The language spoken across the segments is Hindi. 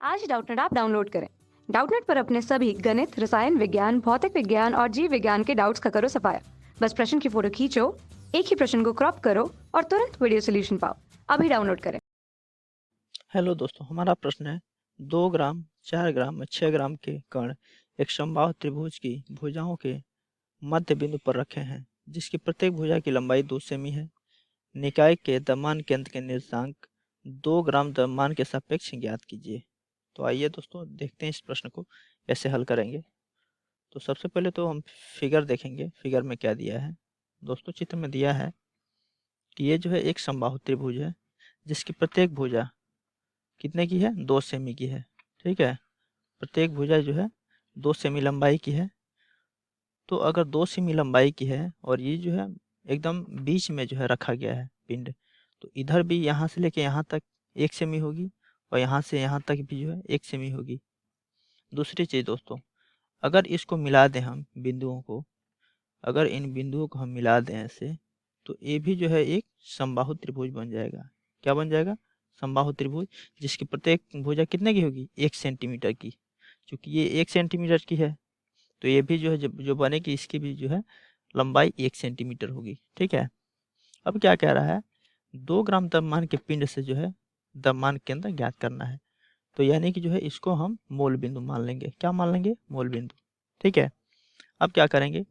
आज डाउटनेट ऐप डाउनलोड करें। डाउटनेट पर अपने सभी गणित, रसायन विज्ञान, भौतिक विज्ञान और जीव विज्ञान के डाउट्स का करो सफाया। बस प्रश्न की फोटो खींचो, एक ही प्रश्न को क्रॉप करो और तुरंत वीडियो सोल्यूशन पाओ। अभी डाउनलोड करें। हेलो दोस्तों, हमारा प्रश्न है 2 ग्राम, 4 ग्राम और 6 ग्राम के कण एक समबाहु त्रिभुज की भुजाओं के मध्य बिंदु पर रखे हैं, जिसकी प्रत्येक भुजा की लंबाई 2 सेमी है। निकाय के द्रव्यमान केंद्र के निर्देशांक 2 ग्राम द्रव्यमान के सापेक्ष ज्ञात कीजिए। तो आइए दोस्तों देखते हैं इस प्रश्न को कैसे हल करेंगे। तो सबसे पहले तो हम फिगर देखेंगे, फिगर में क्या दिया है। दोस्तों चित्र में दिया है कि ये जो है एक समबाहु त्रिभुज है, जिसकी प्रत्येक भुजा कितने की है, 2 सेमी की है। ठीक है, प्रत्येक भुजा जो है 2 सेमी लंबाई की है। तो अगर 2 सेमी लंबाई की है और ये जो है एकदम बीच में जो है रखा गया है पिंड, तो इधर भी यहाँ से लेके यहाँ तक 1 सेमी होगी और यहाँ से यहाँ तक भी जो है 1 सेमी होगी। दूसरी चीज़ दोस्तों, अगर इसको मिला दें हम बिंदुओं को, अगर इन बिंदुओं को हम मिला दें ऐसे, तो ये भी जो है एक समबाहु त्रिभुज बन जाएगा। क्या बन जाएगा? समबाहु त्रिभुज, जिसकी प्रत्येक भुजा कितने की होगी, 1 सेंटीमीटर की। चूंकि ये 1 सेंटीमीटर की है, तो ये भी जो है जो बनेगी इसकी भी जो है लंबाई 1 सेंटीमीटर होगी। ठीक है, अब क्या कह रहा है, 2 ग्राम द्रव्यमान के पिंड से जो है द्रव्यमान केंद्र ज्ञात करना है। तो यानी कि जो है इसको हम मूल बिंदु मान लेंगे। क्या मान लेंगे? मूल बिंदु। ठीक है, अब क्या करेंगे,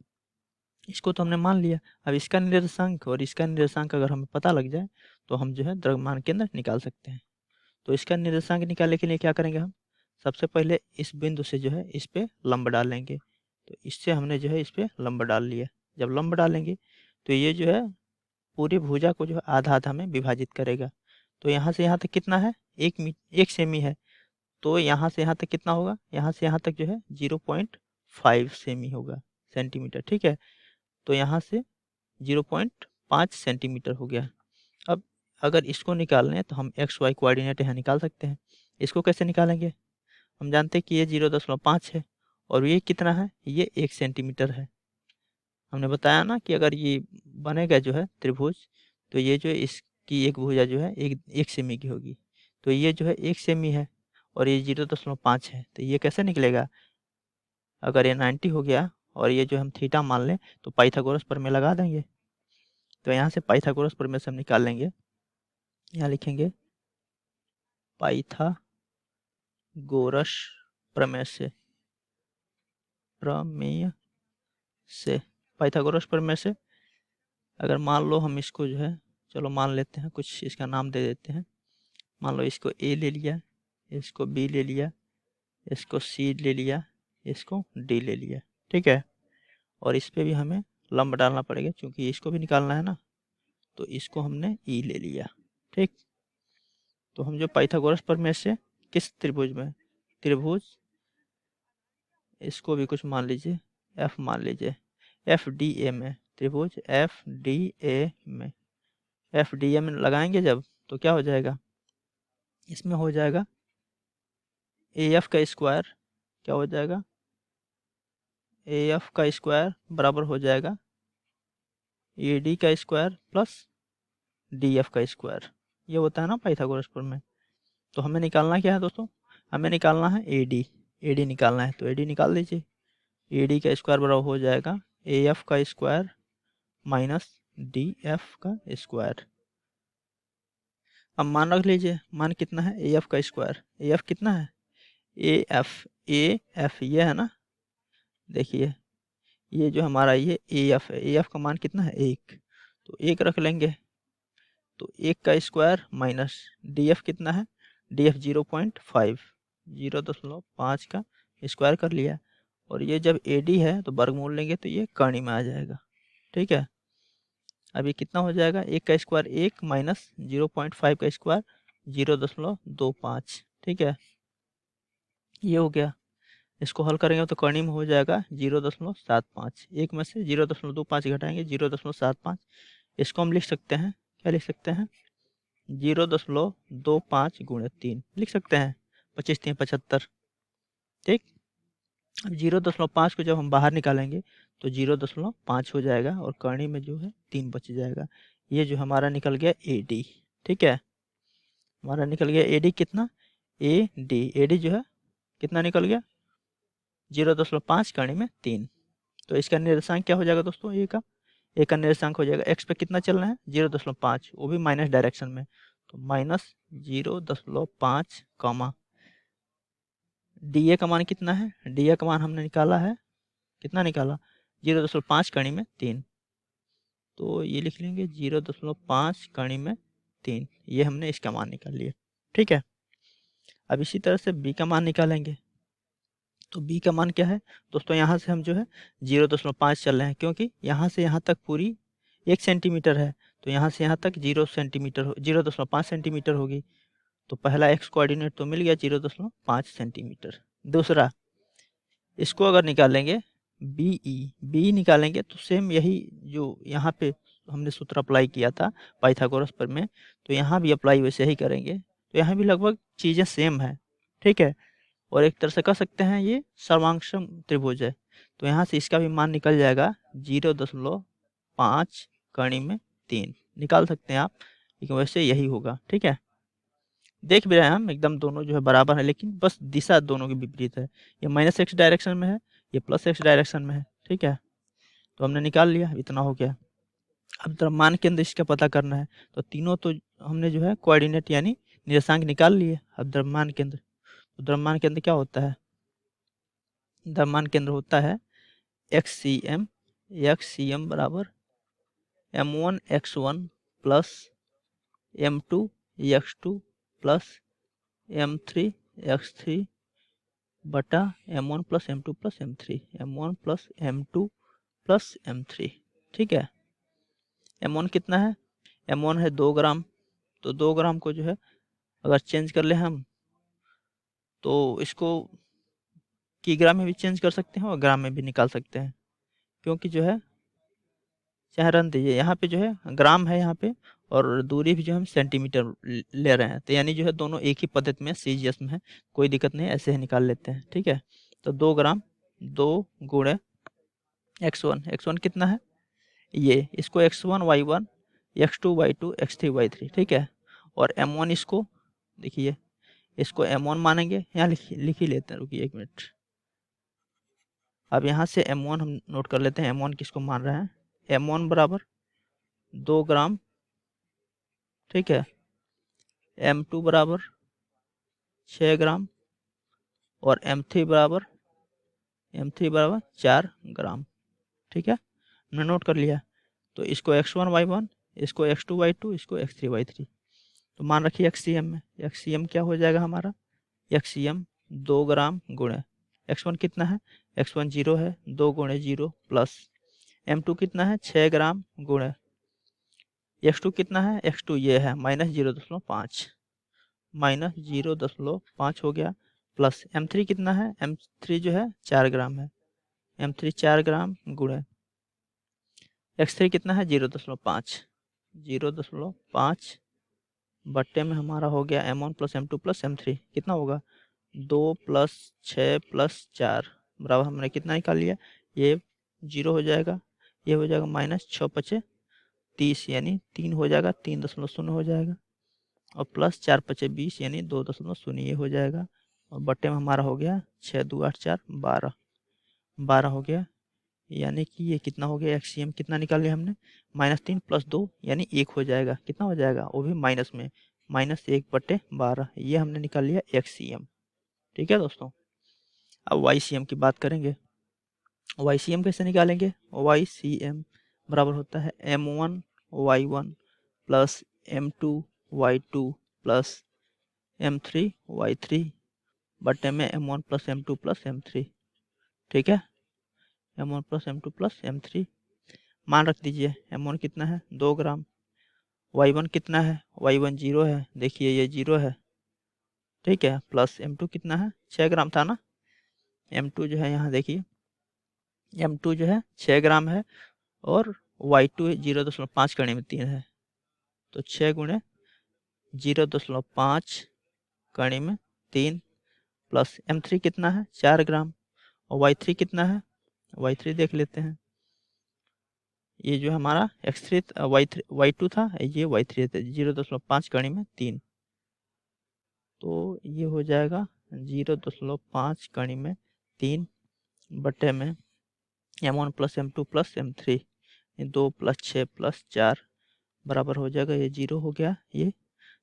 इसको तो हमने मान लिया। अब इसका निर्देशांक और इसका निर्देशांक अगर हमें पता लग जाए तो हम जो है द्रव्यमान केंद्र निकाल सकते हैं। तो इसका निर्देशांक निकालने के लिए क्या करेंगे हम, सबसे पहले इस बिंदु से जो है इस पे लंब डालेंगे। तो इससे हमने जो है इस पे लंब डाल लिया। जब लंब डालेंगे तो ये जो है पूरी भुजा को जो है आधा आधा में विभाजित करेगा। तो यहाँ से यहाँ तक कितना है, 1 सेमी है। तो यहाँ से यहाँ तक कितना होगा, यहाँ से यहाँ तक जो है 0.5 सेमी होगा, सेंटीमीटर। ठीक है, तो यहाँ से 0.5 सेंटीमीटर हो गया। अब अगर इसको निकालना है तो हम एक्स वाई कोऑर्डिनेट यहाँ निकाल सकते हैं। इसको कैसे निकालेंगे, हम जानते हैं कि ये 0.5 है और ये कितना है, ये 1 सेंटीमीटर है। हमने बताया ना कि अगर ये बनेगा जो है त्रिभुज, तो ये जो है इसकी एक भुजा जो है 1 सेमी की होगी। तो ये जो है 1 सेमी है और ये 0.5 है, तो ये कैसे निकलेगा, अगर ये 90 हो गया और ये जो हम थीटा मान लें तो पाइथागोरस प्रमेय लगा देंगे। तो यहाँ से पाइथागोरस प्रमेय से हम निकाल लेंगे। यहाँ लिखेंगे पाइथागोरस प्रमेय से, पाइथागोरस प्रमेय से अगर मान लो हम इसको जो है, चलो मान लेते हैं, कुछ इसका नाम दे देते हैं। मान लो इसको ए ले लिया, इसको बी ले लिया, इसको सी ले लिया, इसको डी ले लिया। ठीक है, और इस पे भी हमें लंब डालना पड़ेगा क्योंकि इसको भी निकालना है ना। तो इसको हमने ई ले लिया। ठीक, तो हम जो पाइथागोरस प्रमेय से किस त्रिभुज में, त्रिभुज इसको भी कुछ मान लीजिए, एफ मान लीजिए, एफ डी ए में, त्रिभुज एफ डी ए में, एफ डी ए में लगाएंगे जब, तो क्या हो जाएगा, इसमें हो जाएगा ए एफ का स्क्वायर, क्या हो जाएगा, ए एफ का स्क्वायर बराबर हो जाएगा ए डी का स्क्वायर प्लस डी एफ का स्क्वायर। ये होता है ना पाइथागोरस प्रमेय। तो हमें निकालना क्या है दोस्तों, हमें निकालना है ए डी निकालना है। तो ए डी निकाल दीजिए, ए डी का स्क्वायर बराबर हो जाएगा ए एफ का स्क्वायर माइनस डी एफ का स्क्वायर। अब मान रख लीजिए, मान कितना है, ए एफ का स्क्वायर, ए एफ कितना है, ए एफ ये है ना, देखिए ये जो हमारा ये ए एफ है, ए एफ का मान कितना है, 1। तो 1 रख लेंगे। तो 1 का स्क्वायर माइनस डी एफ कितना है, डी एफ 0.5, 0.5 का स्क्वायर कर लिया। और ये जब ए डी है तो वर्गमूल लेंगे तो ये कर्ण में आ जाएगा। ठीक है, अब ये कितना हो जाएगा, 1 का स्क्वायर 1 माइनस 0.5 का स्क्वायर 0.25। ठीक है, ये हो गया। इसको हल करेंगे तो कर्ण में हो जाएगा 0.75। 1 में से 0.25 घटाएंगे 0.75। इसको हम लिख सकते हैं, क्या लिख सकते हैं, 0.25 गुणे 3 लिख सकते हैं, 25 3 75। ठीक, अब 0.5 को जब हम बाहर निकालेंगे तो 0.5 हो जाएगा और कर्ण में जो है 3 बच जाएगा। ये जो हमारा निकल गया ए डी। ठीक है, हमारा निकल गया ए डी कितना, ए डी जो है कितना निकल गया 0.5 कड़ी में 3। तो इसका निर्देशांक क्या हो जाएगा दोस्तों, ए का निर्देशांक हो जाएगा एक्स पे कितना चलना है 0.5, वो भी माइनस डायरेक्शन में, तो -0.5 कॉमा डी ए का मान कितना है, डी ए का मान हमने निकाला है, कितना निकाला 0.5 कड़ी में 3, तो ये लिख लेंगे 0.5 कड़ी में 3, ये हमने इसका मान निकाल लिया। ठीक है, अब इसी तरह से बी का मान निकालेंगे। तो बी का मान क्या है दोस्तों, यहाँ से हम जो है 0.5 चल रहे हैं, क्योंकि यहाँ से यहाँ तक पूरी 1 सेंटीमीटर है, तो यहाँ से यहाँ तक 0.5 सेंटीमीटर होगी। तो पहला एक्स कोऑर्डिनेट तो मिल गया 0.5 सेंटीमीटर। दूसरा, इसको अगर निकालेंगे बी निकालेंगे तो सेम यही जो यहाँ पे हमने सूत्र अप्लाई किया था पाइथागोरस पर में, तो यहाँ भी अप्लाई वैसे ही करेंगे, तो यहाँ भी लगभग चीज़ें सेम है। ठीक है, और एक तरह से कह सकते हैं ये सर्वांगसम त्रिभुज है, तो यहाँ से इसका भी मान निकल जाएगा 0.5 कड़ी में 3 निकाल सकते हैं आप, लेकिन वैसे यही होगा। ठीक है, देख भी रहे हैं हम एकदम दोनों जो है बराबर है, लेकिन बस दिशा दोनों की विपरीत है, ये -x डायरेक्शन में है, ये +x डायरेक्शन में है। ठीक है, तो हमने निकाल लिया, इतना हो गया। अब द्रव्यमान केंद्र इसका पता करना है, तो तीनों तो हमने जो है कोऑर्डिनेट यानी निर्देशांक निकाल लिए। अब द्रव्यमान केंद्र, तो द्रव्यमान केंद्र क्या होता है, द्रव्यमान केंद्र होता है XCM बराबर m1 x1 plus m2 x2 plus m3 x3 बटा m1 plus m2 plus m3, m1 plus m2 plus m3। ठीक है, m1 कितना है, m1 है 2 ग्राम, तो 2 ग्राम को जो है अगर चेंज कर ले हम तो इसको किग्राम में भी चेंज कर सकते हैं और ग्राम में भी निकाल सकते हैं, क्योंकि जो है चाहे रन दीजिए, यहाँ पे जो है ग्राम है यहाँ पे, और दूरी भी जो हम सेंटीमीटर ले रहे हैं, तो यानी जो है दोनों एक ही पद्धति में CGS में है, कोई दिक्कत नहीं, ऐसे ही निकाल लेते हैं। ठीक है, तो 2 ग्राम 2 गुणे x1 कितना है ये, इसको x1 y1 x2 y2 x3 y3। ठीक है, और m1 इसको देखिए, इसको m1 मानेंगे, यहाँ लिख ही लेते हैं, रुकिए 1 मिनट। अब यहाँ से m1 हम नोट कर लेते हैं, m1 किसको मान रहे हैं, m1 बराबर 2 ग्राम। ठीक है, m2 बराबर 6 ग्राम और m3 बराबर 4 ग्राम। ठीक है, हमने नोट कर लिया। तो इसको x1 y1, इसको x2 y2, इसको x3 y3, तो मान रखिए XCM में, XCM क्या हो जाएगा हमारा, XCM 2 ग्राम गुणे x1 कितना है, x1 0 है, 2 गुणे 0 प्लस m2 कितना है 6 ग्राम गुणे x2 कितना है, x2 ये है -0.5 हो गया, प्लस m3 कितना है, m3 जो है 4 ग्राम है, m3 4 ग्राम गुणे x3 कितना है 0.5 बट्टे में हमारा हो गया m1 plus m2 plus m3, कितना होगा 2 + 6 + 4 बराबर हमने कितना निकाल लिया, ये 0 हो जाएगा, ये हो जाएगा -6 × 5 = 30 यानी 3 हो जाएगा, 3.0 हो जाएगा, और प्लस 4 × 5 = 20 यानी 2.0 ये हो जाएगा, और बट्टे में हमारा हो गया 6 × 2 = 8 × 4 = 12 हो गया, यानी कि ये कितना हो गया, XCM कितना निकाल लिया हमने -3 + 2 यानी 1 हो जाएगा, कितना हो जाएगा वो भी माइनस में, -1/12, ये हमने निकाल लिया XCM। ठीक है दोस्तों, अब YCM की बात करेंगे। YCM कैसे निकालेंगे, YCM बराबर होता है m1 y1 plus m2 y2 plus m3 y3 बट्टे में m1 plus m2 plus m3। ठीक है, m1 plus m2 plus m3, मान रख दीजिए m1 कितना है 2 ग्राम, y1 कितना है, y1 0 है, देखिए ये 0 है। ठीक है, प्लस m2 कितना है 6 ग्राम था ना, m2 जो है यहाँ देखिए m2 जो है 6 ग्राम है, और y2 0.5 कड़ी में 3 है, तो 6 गुणे 0.5 कड़ी में 3 प्लस m3 कितना है 4 ग्राम, और y3 कितना है, y3 देख लेते हैं, ये जो हमारा x3 y2 था, ये y3 था, 0.5 कड़ी में 3, तो ये हो जाएगा 0.5 कणी में 3 बटे में m1 plus m2 plus m3, 2 plus 6 plus 4 बराबर हो जाएगा, ये 0 हो गया, ये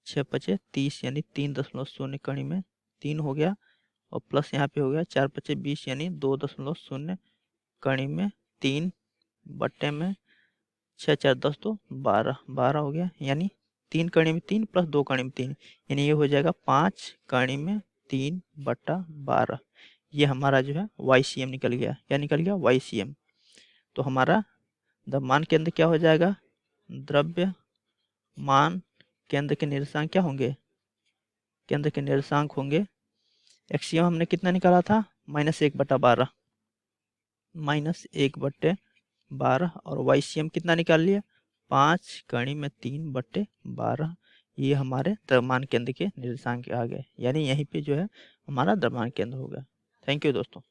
6 पचे 30 यानी 3.0 कणी में 3 हो गया, और प्लस यहाँ पे हो गया 4 पचे 20 यानी 2.0 कणी में 3 बट्टे में 6 4 10 तो 12 हो गया, यानी 3 कणी में 3 प्लस 2 कणी में 3, यानी ये हो जाएगा 5 कणी में 3 बट्टा 12। ये हमारा जो है YCM निकल गया। क्या निकल गया? YCM। तो हमारा द्रव्यमान केंद्र क्या हो जाएगा? द्रव्यमान केंद्र के निर्देशांक क्या होंगे? केंद्र के निर्देशांक होंगे, एक्सियम हमने कितना निकाला था? -1/12, -1/12, और YCM कितना निकाल लिया? 5 कणी में 3/12। ये हमारे द्रव्यमान केंद्र के निर्देशांक आ गए, यानी यहीं पे जो है हमारा द्रव्यमान केंद्र होगा। थैंक यू दोस्तों।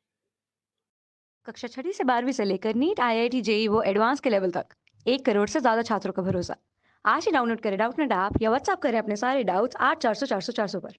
कक्षा 6वीं से 12वीं से लेकर नीट, IIT, JEE वो एडवांस के लेवल तक 1 करोड़ से ज्यादा छात्रों का भरोसा। आज ही डाउनलोड करें डाउटनेट ऐप या व्हाट्सएप करें अपने सारे डाउट्स 8400 400 400 पर।